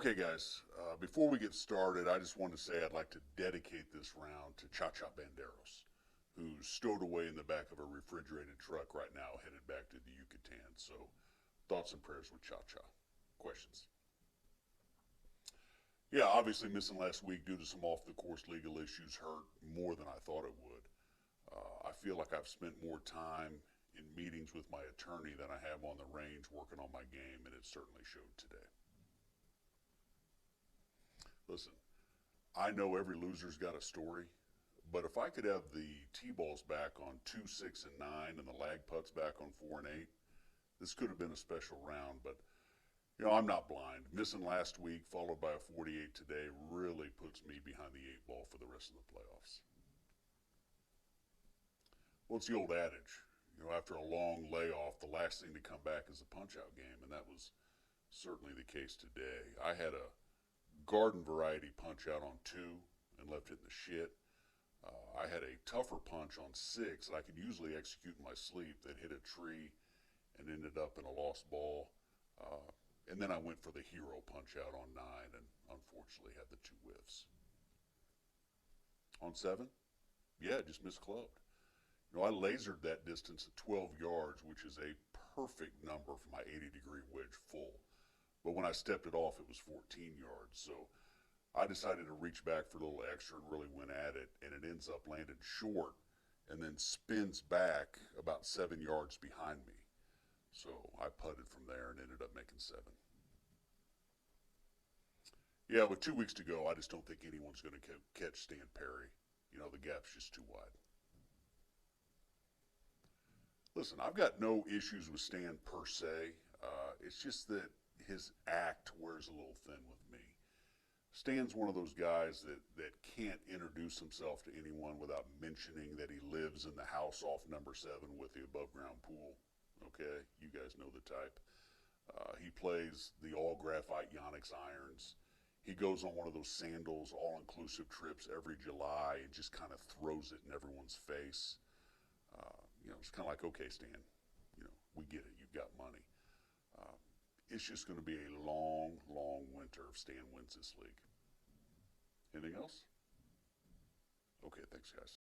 Okay, guys, before we get started, I just want to say I'd like to dedicate this round to Cha-Cha Banderos, who's stowed away in the back of a refrigerated truck right now headed back to the Yucatan. So, thoughts and prayers with Cha-Cha. Questions? Yeah, obviously missing last week due to some off-the-course legal issues hurt more than I thought it would. I feel like I've spent more time in meetings with my attorney than I have on the range working on my game, and it certainly showed today. Listen, I know every loser's got a story, but if I could have the T-balls back on 2, 6, and 9 and the lag putts back on 4 and 8, this could have been a special round, but I'm not blind. Missing last week followed by a 48 today really puts me behind the 8 ball for the rest of the playoffs. Well, it's the old adage. After a long layoff, the last thing to come back is a punch-out game, and that was certainly the case today. I had a garden variety punch out on 2 and left it in the shit. I had a tougher punch on 6 that I could usually execute in my sleep that hit a tree and ended up in a lost ball. And then I went for the hero punch out on 9 and unfortunately had the 2 whiffs. On 7, yeah, just misclubbed. I lasered that distance at 12 yards, which is a perfect number for my 80-degree wedge full. But when I stepped it off, it was 14 yards. So I decided to reach back for a little extra and really went at it, and it ends up landing short and then spins back about 7 yards behind me. So I putted from there and ended up making 7. Yeah, with 2 weeks to go, I just don't think anyone's going to catch Stan Perry. The gap's just too wide. Listen, I've got no issues with Stan per se. It's just that his act wears a little thin with me. Stan's one of those guys that can't introduce himself to anyone without mentioning that he lives in the house off number 7 with the above-ground pool. Okay, you guys know the type. He plays the all-graphite Yonex irons. He goes on one of those sandals all-inclusive trips every July and just kind of throws it in everyone's face. It's kind of like, okay, Stan, we get it. You've got money. It's just going to be a long, long winter if Stan wins this league. Anything else? Okay, thanks, guys.